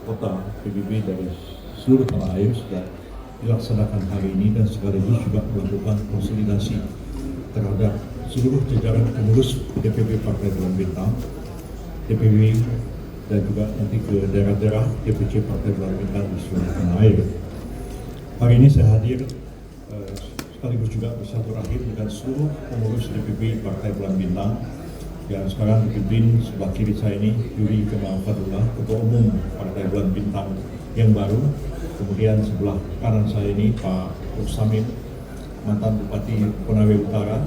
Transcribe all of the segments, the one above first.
kota PBB dari seluruh tanah air sudah dilaksanakan hari ini dan sekaligus juga melakukan konsolidasi terhadap seluruh jajaran pengurus DPP Partai Bulan Bintang, DPW, dan juga nanti ke daerah-daerah DPC Partai Bulan Bintang di seluruh tanah air. Hari ini saya hadir sekaligus juga bersilaturahim dengan seluruh pengurus DPP Partai Bulan Bintang yang sekarang dipimpin sebelah kiri saya ini Yuri Kemal Fadullah, Ketua Umum Partai Bulan Bintang yang baru. Kemudian sebelah kanan saya ini Pak Uksamin, mantan Bupati Konawe Utara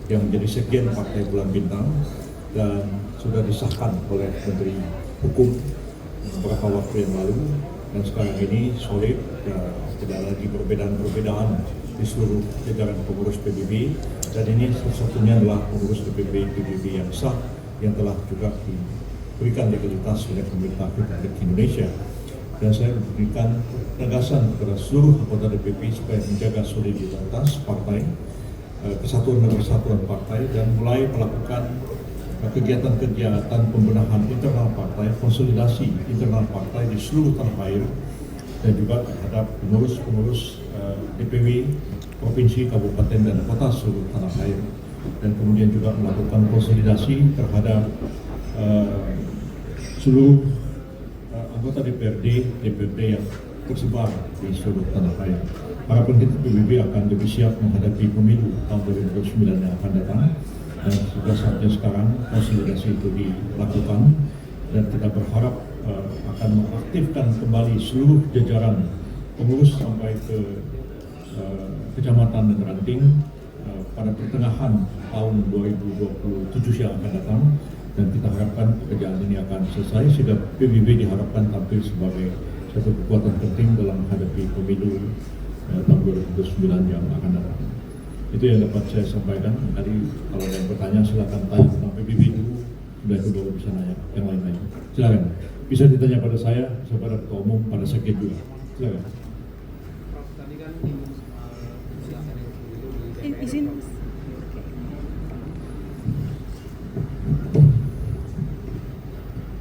yang menjadi sekjen Partai Bulan Bintang dan sudah disahkan oleh Menteri Hukum beberapa waktu yang lalu, dan sekarang ini solid, tidak lagi perbedaan-perbedaan di seluruh jajaran pengurus PBB, dan ini satu-satunya adalah pengurus DPP PBB yang sah yang telah juga diberikan legalitas oleh pemerintah Republik Indonesia. Dan saya memberikan penegasan kepada seluruh anggota DPP supaya menjaga soliditas partai, kesatuan dan persatuan partai, dan mulai melakukan kegiatan-kegiatan pembenahan internal partai, konsolidasi internal partai di seluruh tanah air, dan juga terhadap pengurus-pengurus DPW, provinsi, kabupaten, dan kota seluruh tanah air, dan kemudian juga melakukan konsolidasi terhadap seluruh anggota DPRD, DPRD yang tersebar di seluruh tanah air. Harapan kita PBB akan lebih siap menghadapi pemilu tahun 2029 yang akan datang, dan sudah saatnya sekarang konsolidasi itu dilakukan, dan kita berharap akan mengaktifkan kembali seluruh jajaran pengurus sampai ke kecamatan dan ranting pada pertengahan tahun 2027 yang akan datang, dan kita harapkan pekerjaan ini akan selesai sehingga PBB diharapkan tampil sebagai satu kekuatan penting dalam menghadapi pemilu tahun 2029 yang akan datang. Itu yang dapat saya sampaikan. Tadi kalau ada yang bertanya silakan tanya tentang PBB dulu, sudah itu baru bisa nanya yang lain-lain. Silakan. Bisa ditanya pada saya pada Ketua Umum, pada sekjen juga. Silakan. Prof, tadi kan izin.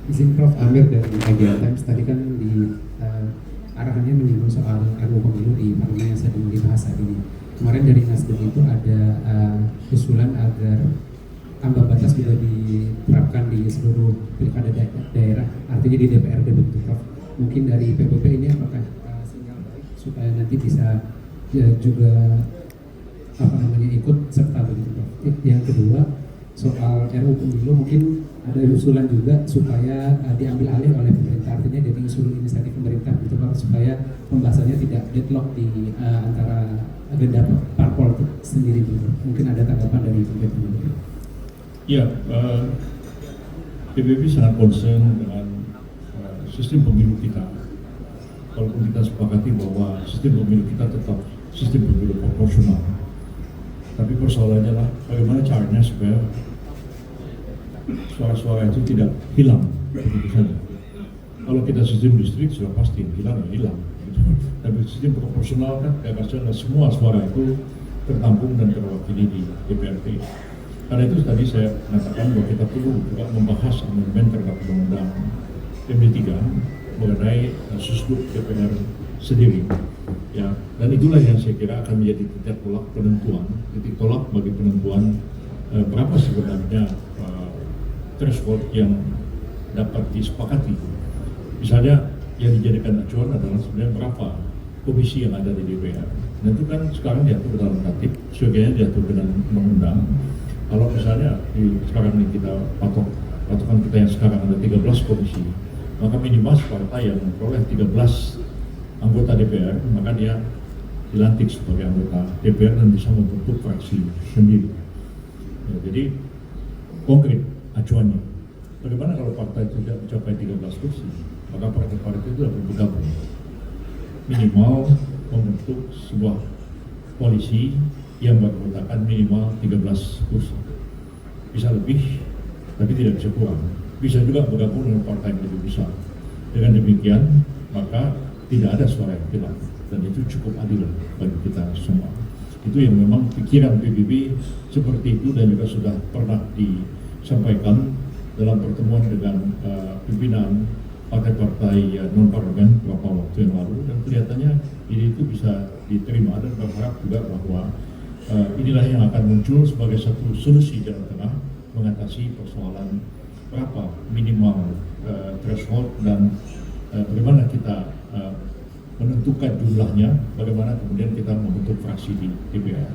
Izin Prof Amir dari Media Times, tadi kan di arahannya menyinggung soal RUU pemilu di parlemen yang sedang dibahas saat ini. Kemarin dari Nasdem itu ada usulan agar ambang batas juga diterapkan di seluruh pilkada daerah, artinya di DPRD begitu Prof. Mungkin dari PBB ini apakah sinyal baik supaya nanti bisa juga ikut serta begitu Prof. Yang kedua soal RUU pemilu, mungkin ada usulan juga supaya diambil alih oleh pemerintah, artinya jadi usul inisiatif pemerintah gitu Prof, supaya pembahasannya tidak deadlock di antara agenda parpol sendiri gitu. Mungkin ada tanggapan dari pemerintah. Ya, PBB sangat concern dengan sistem pemilu kita. Walaupun kita sepakati bahwa sistem pemilu kita tetap sistem pemilu proporsional, tapi persoalannya adalah bagaimana caranya supaya suara-suara itu tidak hilang begitu saja. Kalau kita sistem distrik sudah pasti hilang. Tapi sistem proporsional kan gagasannya semua suara itu tertampung dan terwakili di DPRD. Karena itu tadi saya mengatakan bahwa kita perlu juga membahas amandemen terhadap undang-undang MD3 mengenai susduk DPR sendiri. Ya, dan itulah yang saya kira akan menjadi titik tolak bagi penentuan berapa sebenarnya threshold yang dapat disepakati. Misalnya yang dijadikan acuan adalah sebenarnya berapa komisi yang ada di DPR. Dan itu kan sekarang diatur dalam tatip, sebagainya diatur dengan undang-undang. Kalau misalnya sekarang ini kita patokan kita yang sekarang ada 13 komisi, maka minimal partai yang memperoleh 13 anggota DPR, maka dia dilantik sebagai anggota DPR dan bisa membentuk fraksi sendiri. Ya, jadi konkret acuannya. Bagaimana kalau partai tidak mencapai 13 kursi? Maka partai-partai itu dapat bergabung. Minimal membentuk sebuah koalisi yang beranggotakan minimal 13 kursi. Bisa lebih, tapi tidak bisa kurang. Bisa juga bergabung dengan partai yang lebih besar. Dengan demikian, maka tidak ada suara yang hilang, dan itu cukup adil bagi kita semua. Itu yang memang pikiran PBB seperti itu, dan juga sudah pernah disampaikan dalam pertemuan dengan pimpinan partai-partai non parlemen beberapa waktu yang lalu, dan kelihatannya ide itu bisa diterima, dan berharap juga bahwa inilah yang akan muncul sebagai satu solusi jalan tengah mengatasi persoalan berapa minimal threshold dan bagaimana kita menentukan jumlahnya, bagaimana kemudian kita membentuk fraksi di DPR.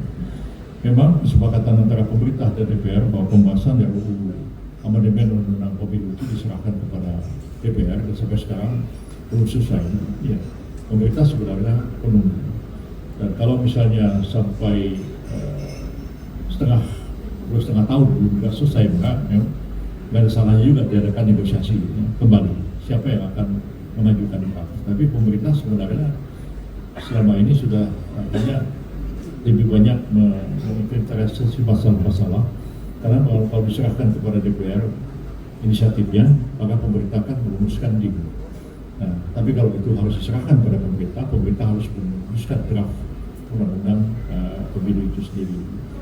Memang kesepakatan antara pemerintah dan DPR bahwa pembahasan RUU amandemen undang-undang pemilu itu diserahkan kepada DPR, dan sampai sekarang belum selesai. Ya, pemerintah sebenarnya menunggu. Dan kalau misalnya sampai setengah tahun belum nggak selesai, nggak ada salahnya juga diadakan negosiasi kembali. Siapa yang akan mengajukan itu? Tapi pemerintah sebenarnya selama ini sudah lebih banyak menginventarisasi masalah-masalah, karena kalau diserahkan kepada DPR inisiatifnya, maka pemerintah akan merumuskan diri. Nah, tapi kalau itu harus diserahkan pada pemerintah, pemerintah harus merumuskan draft undang-undang pemilu itu sendiri.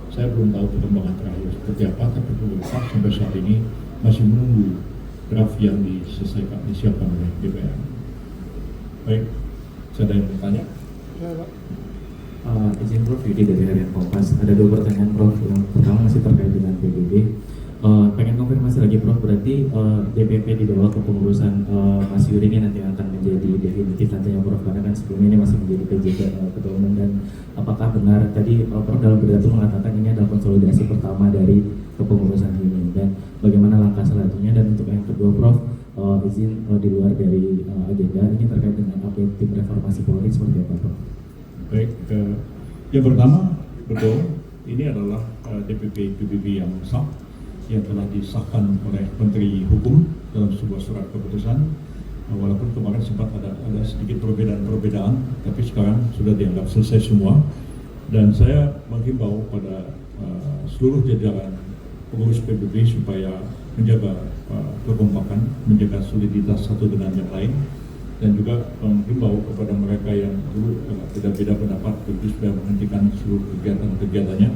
Saya belum tahu perkembangan terakhir seperti apa, tapi pemerintah sampai saat ini masih menunggu draft yang disiapkan oleh DPR. Baik, saya ada yang bertanya. Ya, Pak. Izin Prof, Yudi dari Harian Kompas. Ada 2 pertanyaan Prof. Yang pertama masih terkait dengan PBB. Pengen konfirmasi lagi Prof, berarti DPP dibawa ke pengurusan Mas Yuri ini nanti akan menjadi definitif nantinya Prof, karena kan sebelumnya ini masih menjadi PJ Ketua Umum. Dan apakah benar tadi Prof dalam pidato mengatakan ini adalah konsolidasi pertama dari kepengurusan ini, dan bagaimana langkah selanjutnya? Dan untuk yang kedua Prof, izin di luar dari agenda ini terkait dengan update tim reformasi Polri seperti apa Prof? Baik, yang pertama betul, ini adalah DPP PBB yang sah, yang telah disahkan oleh Menteri Hukum dalam sebuah surat keputusan. Walaupun kemarin sempat ada sedikit perbedaan, tapi sekarang sudah dianggap selesai semua. Dan saya menghimbau pada seluruh jajaran pengurus PBB supaya menjaga kekompakan, menjaga soliditas satu dengan yang lain, dan juga menghimbau kepada mereka yang dulu beda-beda pendapat itu supaya menghentikan seluruh kegiatannya.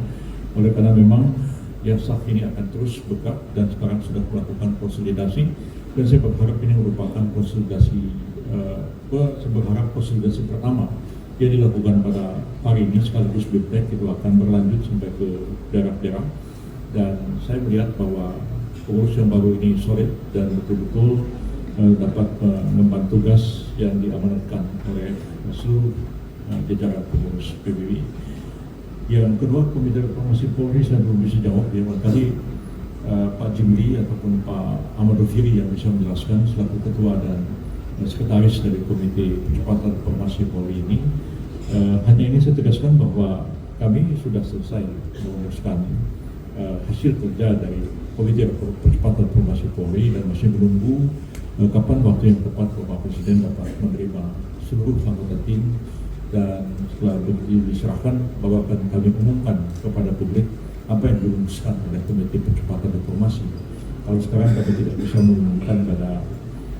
Oleh karena memang yang sah ini akan terus bergerak dan sekarang sudah melakukan konsolidasi, dan saya berharap ini merupakan konsolidasi pertama yang dilakukan pada hari ini sekaligus BIPTEK itu akan berlanjut sampai ke daerah-daerah, dan saya melihat bahwa pengurus yang baru ini solid dan betul-betul dapat mengemban tugas yang diamanatkan oleh seluruh jajaran pengurus PBB. Yang kedua, Komite Reformasi Polri saya belum bisa jawab ya, tadi Pak Jimli ataupun Pak Ahmad Rufiri yang bisa menjelaskan selaku ketua dan sekretaris dari Komite Percepatan Reformasi Polri ini. Hanya ini saya tegaskan bahwa kami sudah selesai merumuskan hasil kerja dari Komite Percepatan Reformasi Polri dan masih menunggu kapan waktu yang tepat Bapak Presiden dapat menerima seluruh anggota tim, dan setelah diserahkan bahwa akan kami umumkan kepada publik apa yang dirumuskan oleh Komite Percepatan Reformasi. Kalau sekarang kami tidak bisa mengumumkan, pada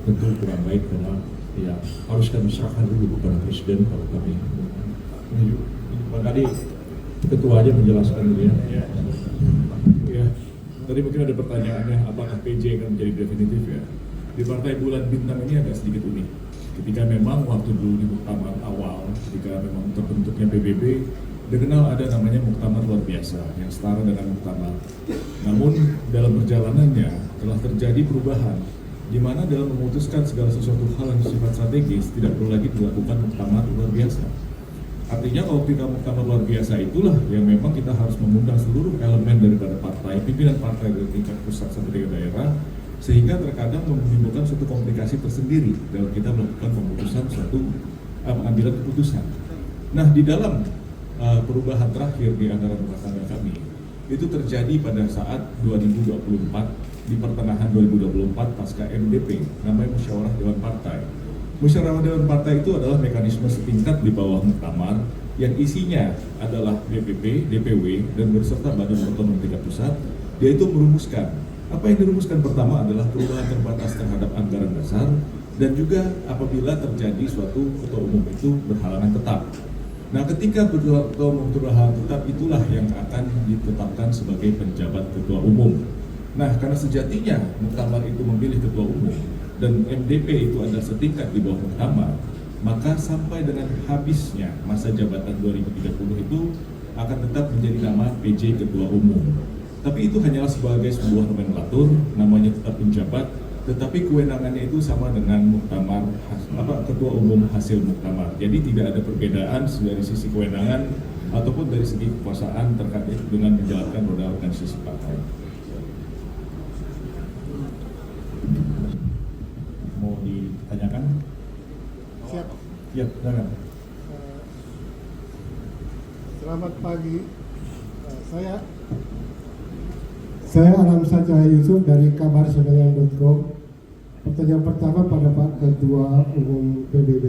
tentu kurang baik, karena ya harus kami serahkan dulu kepada Presiden kalau kami umumkan. Tadi ketua aja menjelaskan dulu ya. Ya. Tadi mungkin ada pertanyaannya, apakah PJ akan menjadi definitif ya? Di Partai Bulan Bintang ini agak sedikit unik. Ketika memang waktu dulu di muktamar awal, ketika memang terbentuknya PBB, dikenal ada namanya muktamar luar biasa yang setara dengan muktamar. Namun dalam perjalanannya telah terjadi perubahan, di mana dalam memutuskan segala sesuatu hal yang bersifat strategis tidak perlu lagi dilakukan muktamar luar biasa. Artinya kalau ketika muktamar luar biasa itulah yang memang kita harus mengundang seluruh elemen daripada partai, pimpinan partai dari tingkat pusat sampai ke daerah, sehingga terkadang menimbulkan suatu komplikasi tersendiri dalam kita melakukan pemutusan pengambilan keputusan. Nah, di dalam perubahan terakhir di antara rumah tangga kami itu terjadi pada saat 2024, di pertengahan 2024 pasca MDP, namanya Musyawarah Dewan Partai. Musyawarah Dewan Partai itu adalah mekanisme setingkat di bawah muktamar yang isinya adalah DPP, DPW, dan berserta Badan Otonomi Tingkat Pusat, yaitu merumuskan. Apa yang dirumuskan pertama adalah perubahan terbatas terhadap anggaran dasar, dan juga apabila terjadi suatu ketua umum itu berhalangan tetap. Nah, ketika ketua umum berhalangan tetap, itulah yang akan ditetapkan sebagai penjabat ketua umum. Nah, karena sejatinya muktamar itu memilih ketua umum, dan MDP itu adalah setingkat di bawah muktamar, maka sampai dengan habisnya masa jabatan 2030 itu akan tetap menjadi nama PJ Ketua Umum. Tapi itu hanyalah sebagai sebuah nomenklatur, namanya tetap penjabat, tetapi kewenangannya itu sama dengan muktamar, Ketua Umum hasil muktamar. Jadi tidak ada perbedaan dari sisi kewenangan ataupun dari segi kekuasaan terkait dengan menjalankan roda organisasi partai. Mau ditanyakan? Siap. Ya, silakan. Selamat pagi. Saya Alamsyah Cahaya Yusuf dari kabarsenayan.com. Pertanyaan pertama pada Pak Ketua Umum PBB.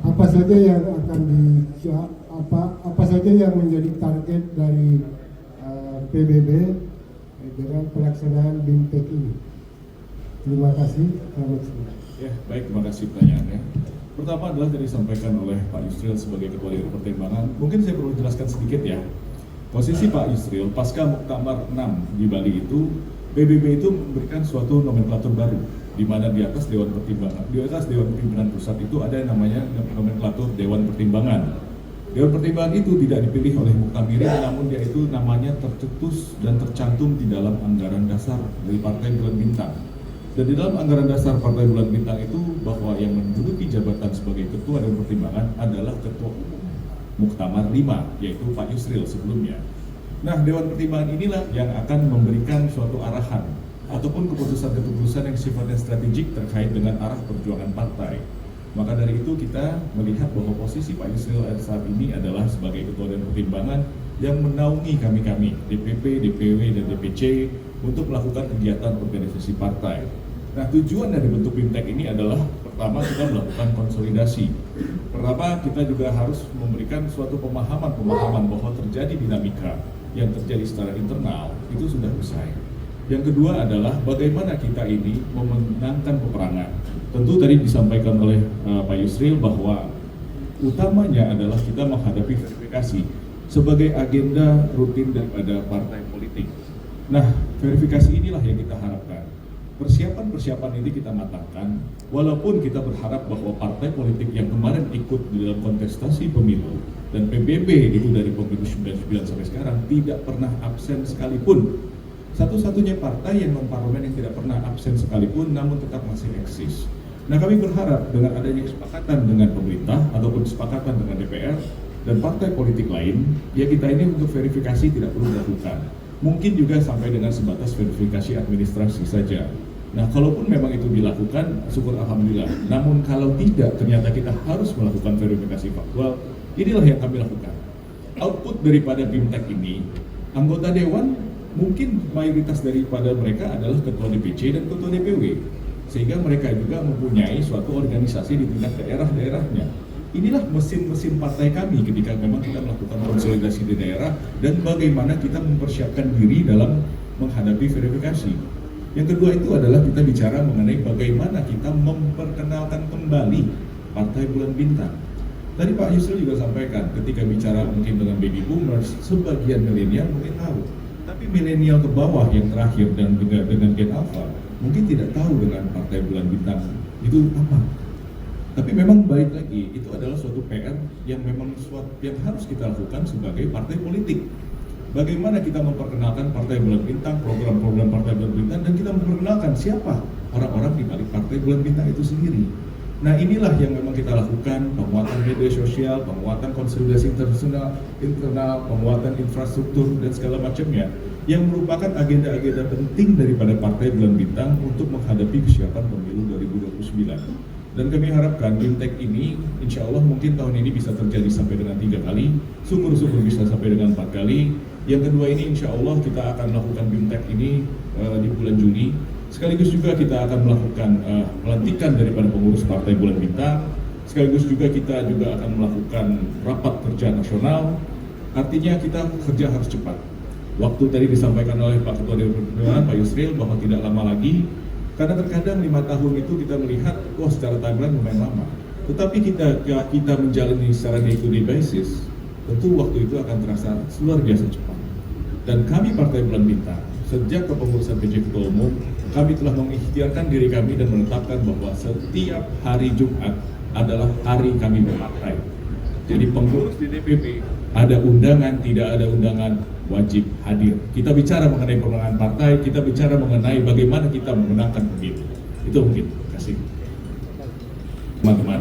Apa saja yang akan apa saja yang menjadi target dari PBB dengan pelaksanaan BIMTEK ini? Terima kasih. Selamat sore. Ya, baik, terima kasih pertanyaannya. Pertama adalah tadi disampaikan oleh Pak Yusril sebagai Ketua Dewan Pertimbangan. Mungkin saya perlu jelaskan sedikit ya. Posisi Pak Yusril pasca Muktamar 6 di Bali itu, PBB itu memberikan suatu nomenklatur baru, di mana di atas Dewan Pertimbangan, di atas Dewan Pimpinan Pusat itu ada yang namanya nomenklatur Dewan Pertimbangan. Dewan Pertimbangan itu tidak dipilih oleh Muktamirin, namun dia itu namanya tercetus dan tercantum di dalam anggaran dasar dari Partai Bulan Bintang. Dan di dalam anggaran dasar Partai Bulan Bintang itu bahwa yang menduduki jabatan sebagai Ketua Dewan Pertimbangan adalah Ketua Umum Muktamar 5, yaitu Pak Yusril sebelumnya. Nah, Dewan Pertimbangan inilah yang akan memberikan suatu arahan ataupun keputusan-keputusan yang sifatnya strategik terkait dengan arah perjuangan partai. Maka dari itu kita melihat bahwa posisi Pak Yusril saat ini adalah sebagai Ketua Dewan Pertimbangan yang menaungi kami-kami, DPP, DPW, dan DPC untuk melakukan kegiatan organisasi partai. Nah, tujuan dari bentuk BIMTEK ini adalah pertama kita melakukan konsolidasi. Pertama kita juga harus memberikan suatu pemahaman bahwa terjadi dinamika yang terjadi secara internal itu sudah usai. Yang kedua adalah bagaimana kita ini memenangkan peperangan. Tentu tadi disampaikan oleh Pak Yusril bahwa utamanya adalah kita menghadapi verifikasi sebagai agenda rutin daripada partai politik. Nah, verifikasi inilah yang kita harapkan. Persiapan ini kita matangkan, walaupun kita berharap bahwa partai politik yang kemarin ikut di dalam kontestasi pemilu dan PBB itu dari pemilu 99 sampai sekarang tidak pernah absen sekalipun. Satu-satunya partai yang non-parlemen yang tidak pernah absen sekalipun namun tetap masih eksis. Nah, kami berharap dengan adanya kesepakatan dengan pemerintah ataupun kesepakatan dengan DPR dan partai politik lain, ya kita ini untuk verifikasi tidak perlu dilakukan. Mungkin juga sampai dengan sebatas verifikasi administrasi saja. Nah, kalaupun memang itu dilakukan, syukur alhamdulillah. Namun kalau tidak, ternyata kita harus melakukan verifikasi faktual. Inilah yang kami lakukan. Output daripada BIMTEK ini, anggota dewan mungkin mayoritas daripada mereka adalah ketua DPC dan ketua DPW, sehingga mereka juga mempunyai suatu organisasi di tingkat daerah-daerahnya. Inilah mesin-mesin partai kami ketika memang kita melakukan konsolidasi di daerah dan bagaimana kita mempersiapkan diri dalam menghadapi verifikasi. Yang kedua itu adalah kita bicara mengenai bagaimana kita memperkenalkan kembali Partai Bulan Bintang. Tadi Pak Yusril juga sampaikan ketika bicara mungkin dengan baby boomers, sebagian milenial mungkin tahu. Tapi milenial ke bawah yang terakhir dan juga dengan Gen Alpha mungkin tidak tahu dengan Partai Bulan Bintang itu apa. Tapi memang balik lagi, itu adalah suatu PR yang memang yang harus kita lakukan sebagai partai politik. Bagaimana kita memperkenalkan Partai Bulan Bintang, program-program Partai Bulan Bintang, dan kita memperkenalkan siapa orang-orang di balik Partai Bulan Bintang itu sendiri. Nah, inilah yang memang kita lakukan, penguatan media sosial, penguatan konsolidasi internal, penguatan infrastruktur, dan segala macamnya, yang merupakan agenda-agenda penting daripada Partai Bulan Bintang untuk menghadapi kesiapan pemilu 2029. Dan kami harapkan BIMTEK ini insya Allah mungkin tahun ini bisa terjadi sampai dengan 3 kali, syukur-syukur bisa sampai dengan 4 kali. Yang kedua ini insya Allah kita akan melakukan BIMTEK ini di bulan Juni. Sekaligus juga kita akan melakukan pelantikan daripada pengurus Partai Bulan Bintang. Sekaligus juga kita juga akan melakukan rapat kerja nasional. Artinya kita kerja harus cepat. Waktu tadi disampaikan oleh Pak Ketua Dewan Pertimbangan, Pak Yusril, bahwa tidak lama lagi. Karena terkadang 5 tahun itu kita melihat, wah secara timeline lumayan lama. Tetapi kita menjalani secara day-to-day basis, tentu waktu itu akan terasa luar biasa cepat. Dan kami Partai Bulan Bintang, sejak kepengurusan PJ Ketua Umum, kami telah mengikhtiarkan diri kami dan menetapkan bahwa setiap hari Jumat adalah hari kami berpartai. Jadi pengurus di DPP, ada undangan, tidak ada undangan, wajib hadir. Kita bicara mengenai pemenangan partai, kita bicara mengenai bagaimana kita memenangkan pemilu. Itu mungkin. Terima kasih. Teman-teman.